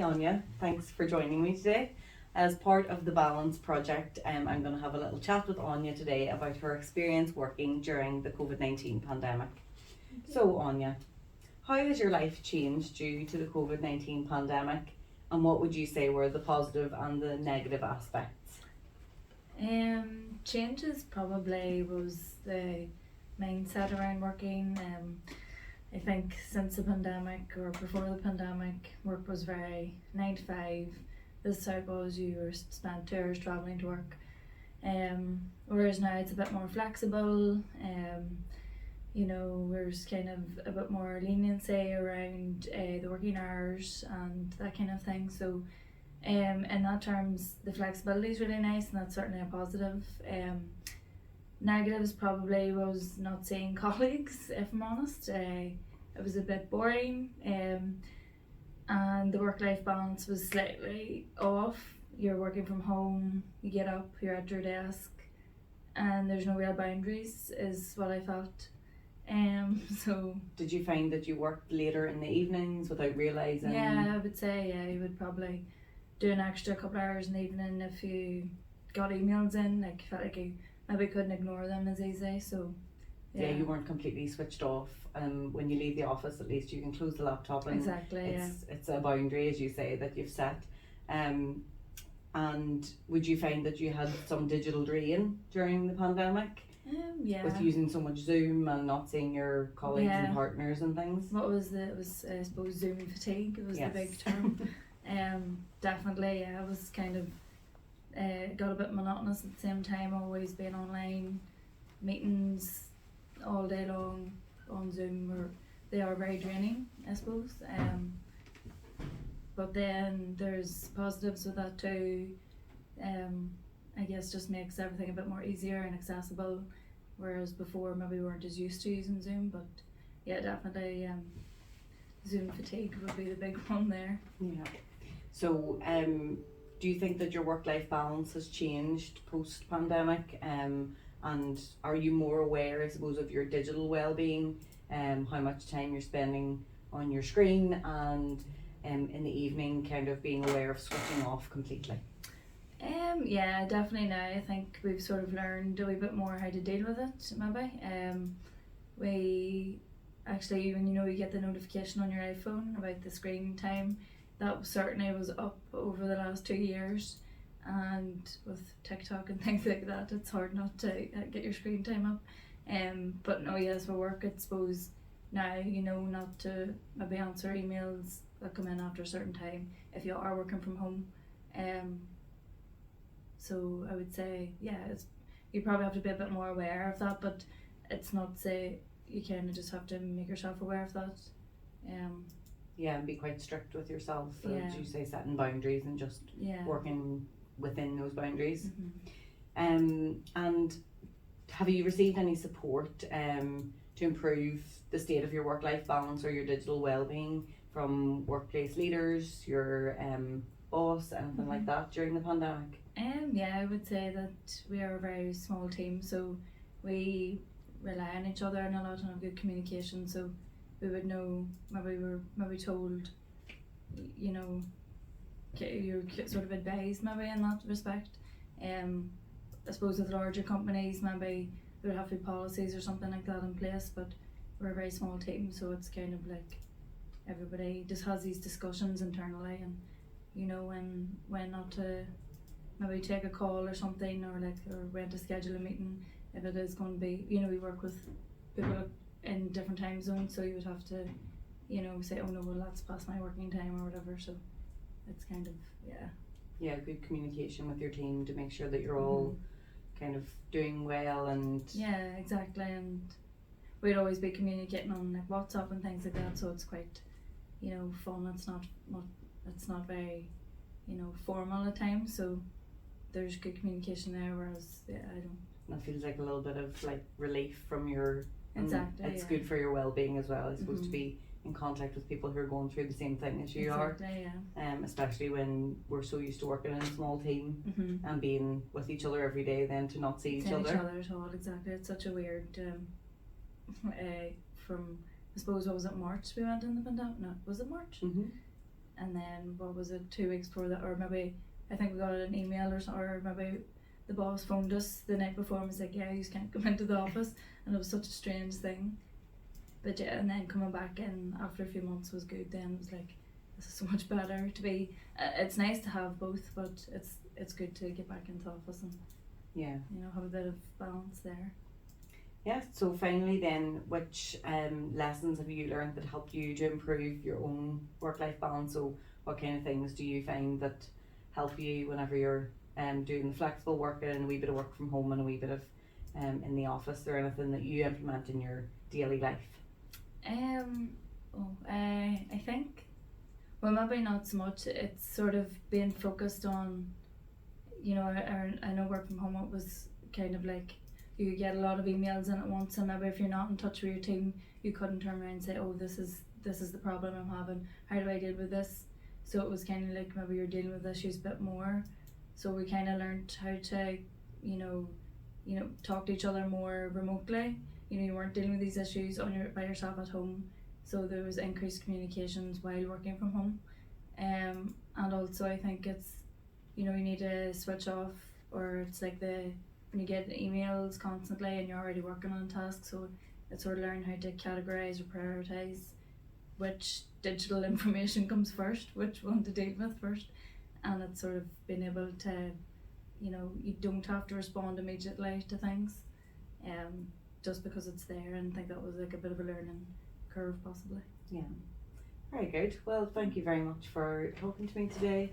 Hi Anya, thanks for joining me today. As part of the Balance Project, I'm going to have a little chat with Anya today about her experience working during the COVID-19 pandemic. So Anya, how has your life changed due to the COVID-19 pandemic, and what would you say were the positive and the negative aspects? Changes probably was the mindset around working. I think since the pandemic or before the pandemic, work was very 9 to 5. This is how it was. You were spent 2 hours travelling to work. Whereas now it's a bit more flexible. There's kind of a bit more leniency around the working hours and that kind of thing. So in that terms, the flexibility is really nice, and that's certainly a positive. Negatives probably was not seeing colleagues, if I'm honest. It was a bit boring, and the work-life balance was slightly off. You're working from home, you get up, you're at your desk, and there's no real boundaries, is what I felt. So Did you find that you worked later in the evenings without realising? yeah, I would say you would probably do an extra couple hours in the evening if you got emails in. Like, felt like you maybe couldn't ignore them as easy. So Yeah, you weren't completely switched off. When you leave the office, at least you can close the laptop, and exactly. it's a boundary, as you say, that you've set. And would you find that you had some digital drain during the pandemic with using so much Zoom and not seeing your colleagues and partners and things? What was it was I suppose Zoom fatigue was the big term. Definitely, it was kind of got a bit monotonous at the same time, always being online, meetings all day long on Zoom, or they are very draining, I suppose. But then there's positives with that too. I guess just makes everything a bit more easier and accessible, whereas before maybe we weren't as used to using Zoom. But yeah, definitely Zoom fatigue would be the big one there. Yeah. So do you think that your work-life balance has changed post-pandemic? And are you more aware, I suppose, of your digital well-being, how much time you're spending on your screen, and in the evening kind of being aware of switching off completely? Yeah, definitely now I think we've sort of learned a wee bit more how to deal with it, maybe. We actually, when you get the notification on your iPhone about the screen time, that certainly was up over the last 2 years, and with TikTok and things like that, it's hard not to get your screen time up. But no, yes, for work, I suppose now not to maybe answer emails that come in after a certain time if you are working from home. So I would say, you probably have to be a bit more aware of that, but it's not say you kind of just have to make yourself aware of that. And be quite strict with yourself, as you say, setting boundaries and just working within those boundaries. Mm-hmm. And have you received any support to improve the state of your work-life balance or your digital well-being from workplace leaders, your boss, anything like that during the pandemic? I would say that we are a very small team, so we rely on each other and a lot on good communication. So we would know, maybe told, you're sort of advised maybe in that respect. I suppose with larger companies, maybe there would have to be policies or something like that in place, but we're a very small team, so it's kind of like everybody just has these discussions internally, and when not to maybe take a call or something, or when to schedule a meeting if it is going to be, we work with people in different time zones, so you would have to say, oh no, well that's past my working time or whatever. So it's kind of good communication with your team to make sure that you're all kind of doing well. And exactly, and we'd always be communicating on like WhatsApp and things like that, so it's quite fun. It's not very formal at times, so there's good communication there, whereas I don't. That feels like a little bit of like relief from your exactly. It's good for your well-being as well, I suppose, to be in contact with people who are going through the same thing as you are. Especially when we're so used to working in a small team and being with each other every day, then to not see each other at all. Exactly, it's such a weird from, I suppose, what was it, March we went in the pandemic? No, was it March? and then what was it, 2 weeks before that, or maybe I think we got an email or maybe the boss phoned us the night before and was like, yeah, you can't come into the office, and it was such a strange thing. But yeah, and then coming back in after a few months was good. Then it was like, this is so much better to be. It's nice to have both, but it's good to get back into the office and Yeah. have a bit of balance there. Yeah, so finally then, which lessons have you learned that helped you to improve your own work-life balance? So what kind of things do you find that help you whenever you're doing the flexible work and a wee bit of work from home and a wee bit of in the office, or anything that you implement in your daily life? I think, well, maybe not so much. It's sort of being focused on, I know work from home, it was kind of like you get a lot of emails in at once, and maybe if you're not in touch with your team, you couldn't turn around and say, oh, this is the problem I'm having, how do I deal with this? So it was kind of like maybe you're dealing with issues a bit more. So we kind of learned how to, talk to each other more remotely. You weren't dealing with these issues by yourself at home. So there was increased communications while working from home. And also I think it's, you need to switch off, or it's like when you get emails constantly and you're already working on tasks, so it's sort of learn how to categorize or prioritize which digital information comes first, which one to deal with first, and it's sort of being able to, you don't have to respond immediately to things, just because it's there, and I think that was like a bit of a learning curve possibly. Yeah, very good. Well, thank you very much for talking to me today.